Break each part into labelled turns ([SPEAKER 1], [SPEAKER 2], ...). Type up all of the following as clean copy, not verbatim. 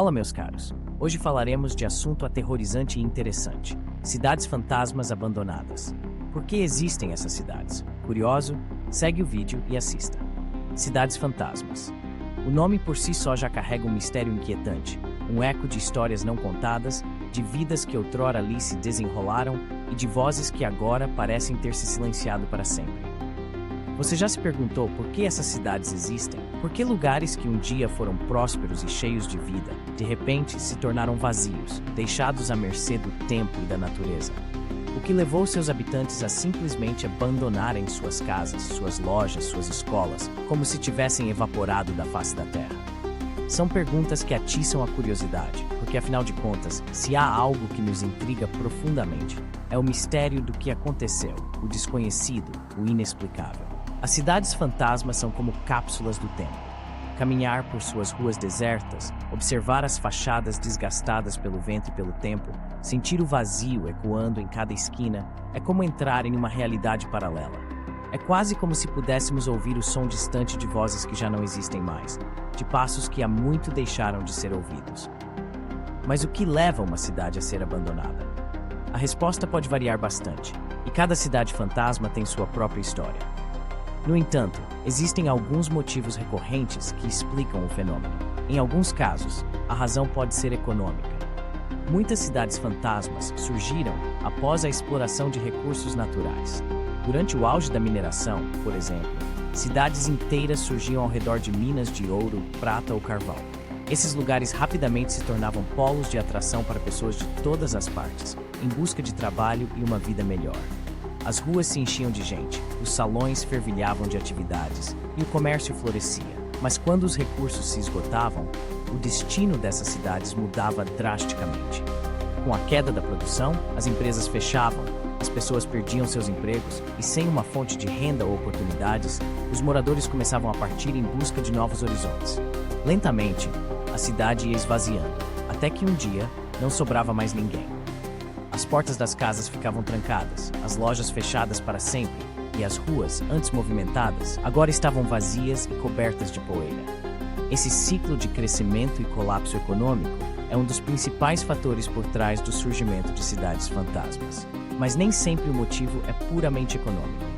[SPEAKER 1] Olá, meus caros. Hoje falaremos de assunto aterrorizante e interessante: cidades fantasmas abandonadas. Por que existem essas cidades? Curioso? Segue o vídeo e assista. Cidades fantasmas. O nome por si só já carrega um mistério inquietante, um eco de histórias não contadas, de vidas que outrora ali se desenrolaram e de vozes que agora parecem ter se silenciado para sempre. Você já se perguntou por que essas cidades existem? Por que lugares que um dia foram prósperos e cheios de vida, de repente se tornaram vazios, deixados à mercê do tempo e da natureza? O que levou seus habitantes a simplesmente abandonarem suas casas, suas lojas, suas escolas, como se tivessem evaporado da face da terra? São perguntas que atiçam a curiosidade, porque afinal de contas, se há algo que nos intriga profundamente, é o mistério do que aconteceu, o desconhecido, o inexplicável. As cidades fantasmas são como cápsulas do tempo. Caminhar por suas ruas desertas, observar as fachadas desgastadas pelo vento e pelo tempo, sentir o vazio ecoando em cada esquina, é como entrar em uma realidade paralela. É quase como se pudéssemos ouvir o som distante de vozes que já não existem mais, de passos que há muito deixaram de ser ouvidos. Mas o que leva uma cidade a ser abandonada? A resposta pode variar bastante, e cada cidade fantasma tem sua própria história. No entanto, existem alguns motivos recorrentes que explicam o fenômeno. Em alguns casos, a razão pode ser econômica. Muitas cidades fantasmas surgiram após a exploração de recursos naturais. Durante o auge da mineração, por exemplo, cidades inteiras surgiam ao redor de minas de ouro, prata ou carvão. Esses lugares rapidamente se tornavam polos de atração para pessoas de todas as partes, em busca de trabalho e uma vida melhor. As ruas se enchiam de gente, os salões fervilhavam de atividades e o comércio florescia. Mas quando os recursos se esgotavam, o destino dessas cidades mudava drasticamente. Com a queda da produção, as empresas fechavam, as pessoas perdiam seus empregos e, sem uma fonte de renda ou oportunidades, os moradores começavam a partir em busca de novos horizontes. Lentamente, a cidade ia esvaziando, até que um dia não sobrava mais ninguém. As portas das casas ficavam trancadas, as lojas fechadas para sempre, e as ruas, antes movimentadas, agora estavam vazias e cobertas de poeira. Esse ciclo de crescimento e colapso econômico é um dos principais fatores por trás do surgimento de cidades fantasmas. Mas nem sempre o motivo é puramente econômico.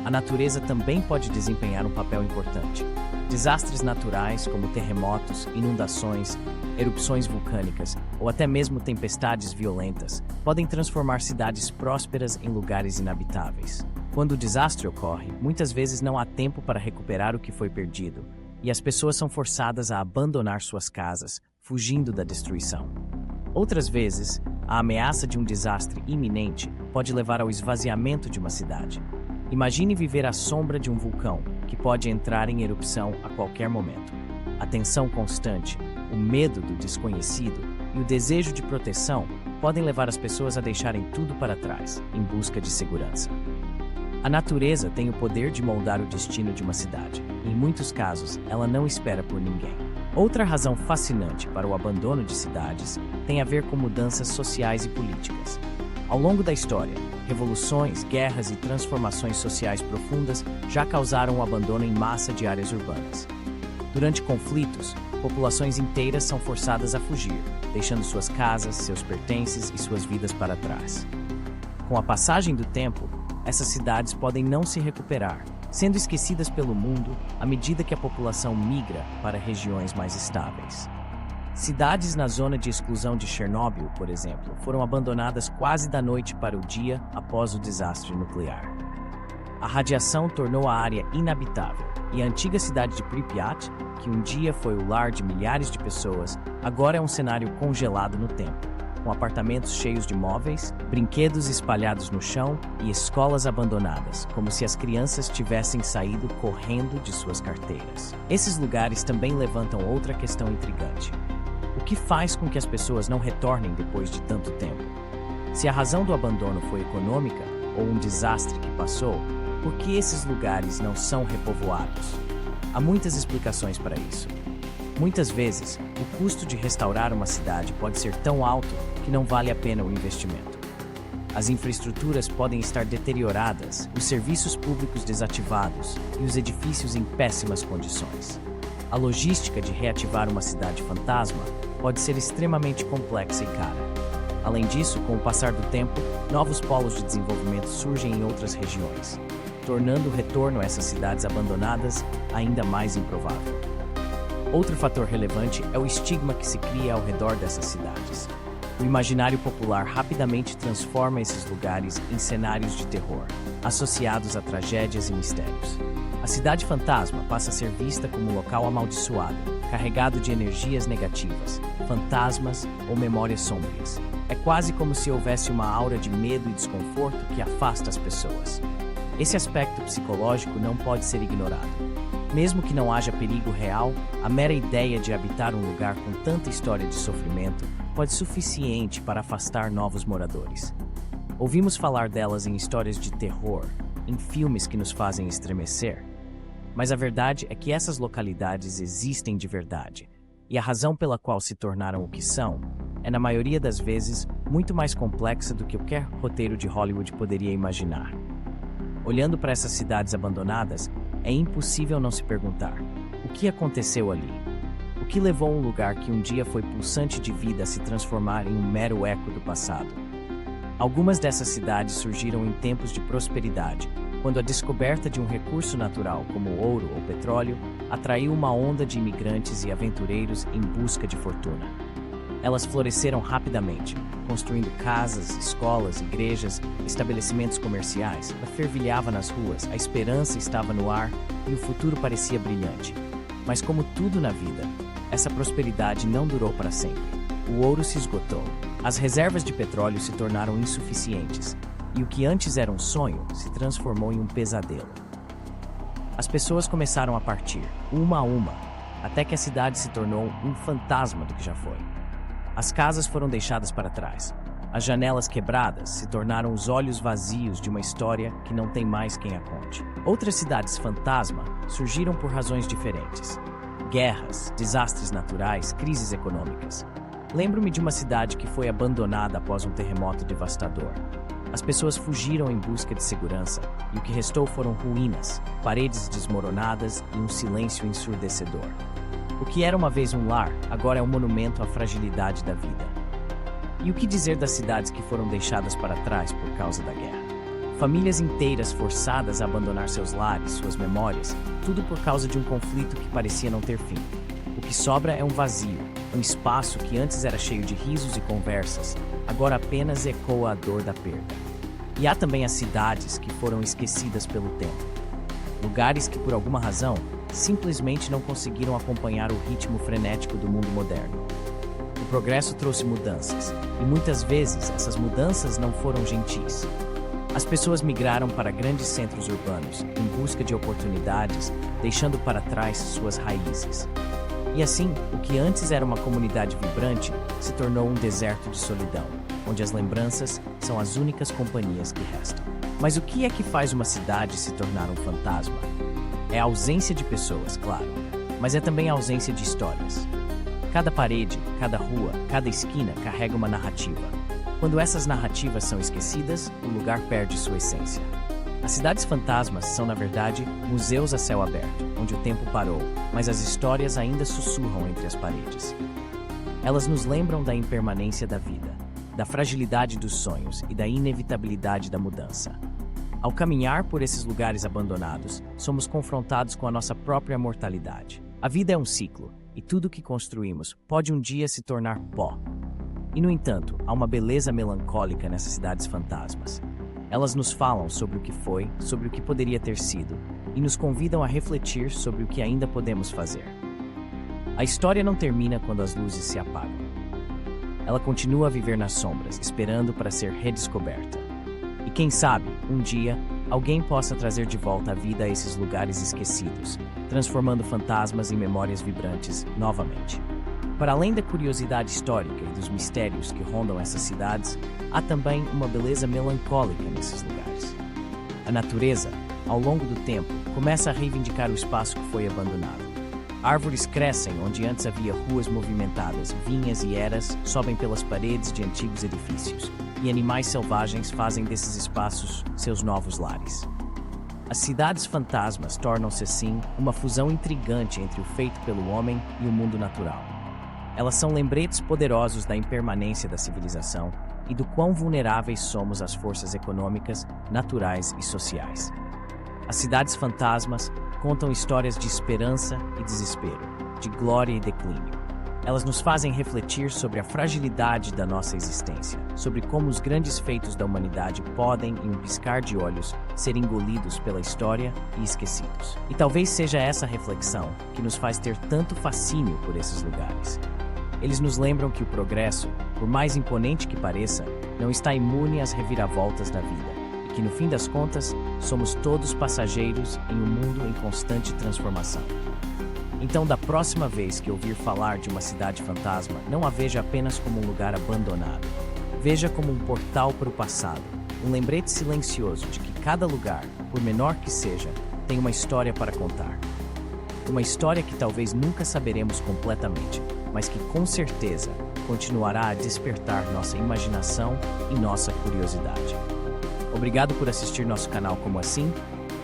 [SPEAKER 1] A natureza também pode desempenhar um papel importante. Desastres naturais, como terremotos, inundações, erupções vulcânicas ou até mesmo tempestades violentas, podem transformar cidades prósperas em lugares inabitáveis. Quando o desastre ocorre, muitas vezes não há tempo para recuperar o que foi perdido, e as pessoas são forçadas a abandonar suas casas, fugindo da destruição. Outras vezes, a ameaça de um desastre iminente pode levar ao esvaziamento de uma cidade. Imagine viver à sombra de um vulcão, que pode entrar em erupção a qualquer momento. A tensão constante, o medo do desconhecido e o desejo de proteção podem levar as pessoas a deixarem tudo para trás, em busca de segurança. A natureza tem o poder de moldar o destino de uma cidade. Em muitos casos, ela não espera por ninguém. Outra razão fascinante para o abandono de cidades tem a ver com mudanças sociais e políticas. Ao longo da história, revoluções, guerras e transformações sociais profundas já causaram o abandono em massa de áreas urbanas. Durante conflitos, populações inteiras são forçadas a fugir, deixando suas casas, seus pertences e suas vidas para trás. Com a passagem do tempo, essas cidades podem não se recuperar, sendo esquecidas pelo mundo à medida que a população migra para regiões mais estáveis. Cidades na zona de exclusão de Chernobyl, por exemplo, foram abandonadas quase da noite para o dia após o desastre nuclear. A radiação tornou a área inabitável, e a antiga cidade de Pripyat, que um dia foi o lar de milhares de pessoas, agora é um cenário congelado no tempo, com apartamentos cheios de móveis, brinquedos espalhados no chão e escolas abandonadas, como se as crianças tivessem saído correndo de suas carteiras. Esses lugares também levantam outra questão intrigante. O que faz com que as pessoas não retornem depois de tanto tempo? Se a razão do abandono foi econômica ou um desastre que passou, por que esses lugares não são repovoados? Há muitas explicações para isso. Muitas vezes, o custo de restaurar uma cidade pode ser tão alto que não vale a pena o investimento. As infraestruturas podem estar deterioradas, os serviços públicos desativados e os edifícios em péssimas condições. A logística de reativar uma cidade fantasma pode ser extremamente complexa e cara. Além disso, com o passar do tempo, novos polos de desenvolvimento surgem em outras regiões, tornando o retorno a essas cidades abandonadas ainda mais improvável. Outro fator relevante é o estigma que se cria ao redor dessas cidades. O imaginário popular rapidamente transforma esses lugares em cenários de terror, associados a tragédias e mistérios. A cidade fantasma passa a ser vista como um local amaldiçoado, carregado de energias negativas, fantasmas ou memórias sombrias. É quase como se houvesse uma aura de medo e desconforto que afasta as pessoas. Esse aspecto psicológico não pode ser ignorado. Mesmo que não haja perigo real, a mera ideia de habitar um lugar com tanta história de sofrimento pode ser suficiente para afastar novos moradores. Ouvimos falar delas em histórias de terror, em filmes que nos fazem estremecer. Mas a verdade é que essas localidades existem de verdade, e a razão pela qual se tornaram o que são é, na maioria das vezes, muito mais complexa do que qualquer roteiro de Hollywood poderia imaginar. Olhando para essas cidades abandonadas, é impossível não se perguntar: o que aconteceu ali? O que levou um lugar que um dia foi pulsante de vida a se transformar em um mero eco do passado? Algumas dessas cidades surgiram em tempos de prosperidade, quando a descoberta de um recurso natural como o ouro ou petróleo atraiu uma onda de imigrantes e aventureiros em busca de fortuna. Elas floresceram rapidamente, construindo casas, escolas, igrejas, estabelecimentos comerciais. Fervilhava nas ruas, a esperança estava no ar e o futuro parecia brilhante. Mas como tudo na vida, essa prosperidade não durou para sempre. O ouro se esgotou, as reservas de petróleo se tornaram insuficientes, e o que antes era um sonho se transformou em um pesadelo. As pessoas começaram a partir, uma a uma, até que a cidade se tornou um fantasma do que já foi. As casas foram deixadas para trás. As janelas quebradas se tornaram os olhos vazios de uma história que não tem mais quem a conte. Outras cidades fantasma surgiram por razões diferentes. Guerras, desastres naturais, crises econômicas. Lembro-me de uma cidade que foi abandonada após um terremoto devastador. As pessoas fugiram em busca de segurança, e o que restou foram ruínas, paredes desmoronadas e um silêncio ensurdecedor. O que era uma vez um lar, agora é um monumento à fragilidade da vida. E o que dizer das cidades que foram deixadas para trás por causa da guerra? Famílias inteiras forçadas a abandonar seus lares, suas memórias, tudo por causa de um conflito que parecia não ter fim. O que sobra é um vazio, um espaço que antes era cheio de risos e conversas, agora apenas ecoa a dor da perda. E há também as cidades que foram esquecidas pelo tempo. Lugares que, por alguma razão, simplesmente não conseguiram acompanhar o ritmo frenético do mundo moderno. O progresso trouxe mudanças, e muitas vezes essas mudanças não foram gentis. As pessoas migraram para grandes centros urbanos, em busca de oportunidades, deixando para trás suas raízes. E assim, o que antes era uma comunidade vibrante, se tornou um deserto de solidão, onde as lembranças são as únicas companhias que restam. Mas o que é que faz uma cidade se tornar um fantasma? É a ausência de pessoas, claro, mas é também a ausência de histórias. Cada parede, cada rua, cada esquina carrega uma narrativa. Quando essas narrativas são esquecidas, o lugar perde sua essência. As cidades fantasmas são, na verdade, museus a céu aberto, onde o tempo parou, mas as histórias ainda sussurram entre as paredes. Elas nos lembram da impermanência da vida, da fragilidade dos sonhos e da inevitabilidade da mudança. Ao caminhar por esses lugares abandonados, somos confrontados com a nossa própria mortalidade. A vida é um ciclo, e tudo o que construímos pode um dia se tornar pó. E, no entanto, há uma beleza melancólica nessas cidades fantasmas. Elas nos falam sobre o que foi, sobre o que poderia ter sido, e nos convidam a refletir sobre o que ainda podemos fazer. A história não termina quando as luzes se apagam. Ela continua a viver nas sombras, esperando para ser redescoberta. E quem sabe, um dia, alguém possa trazer de volta a vida a esses lugares esquecidos, transformando fantasmas em memórias vibrantes novamente. Para além da curiosidade histórica e dos mistérios que rondam essas cidades, há também uma beleza melancólica nesses lugares. A natureza, ao longo do tempo, começa a reivindicar o espaço que foi abandonado. Árvores crescem onde antes havia ruas movimentadas, vinhas e eras sobem pelas paredes de antigos edifícios, e animais selvagens fazem desses espaços seus novos lares. As cidades fantasmas tornam-se, assim, uma fusão intrigante entre o feito pelo homem e o mundo natural. Elas são lembretes poderosos da impermanência da civilização e do quão vulneráveis somos às forças econômicas, naturais e sociais. As cidades fantasmas contam histórias de esperança e desespero, de glória e declínio. Elas nos fazem refletir sobre a fragilidade da nossa existência, sobre como os grandes feitos da humanidade podem, em um piscar de olhos, ser engolidos pela história e esquecidos. E talvez seja essa reflexão que nos faz ter tanto fascínio por esses lugares. Eles nos lembram que o progresso, por mais imponente que pareça, não está imune às reviravoltas da vida, e que, no fim das contas, somos todos passageiros em um mundo em constante transformação. Então, da próxima vez que ouvir falar de uma cidade fantasma, não a veja apenas como um lugar abandonado. Veja como um portal para o passado, um lembrete silencioso de que cada lugar, por menor que seja, tem uma história para contar. Uma história que talvez nunca saberemos completamente, mas que com certeza continuará a despertar nossa imaginação e nossa curiosidade. Obrigado por assistir nosso canal Como Assim?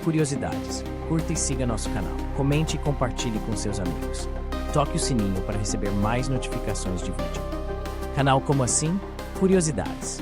[SPEAKER 1] Curiosidades. Curta e siga nosso canal. Comente e compartilhe com seus amigos. Toque o sininho para receber mais notificações de vídeo. Canal Como Assim? Curiosidades.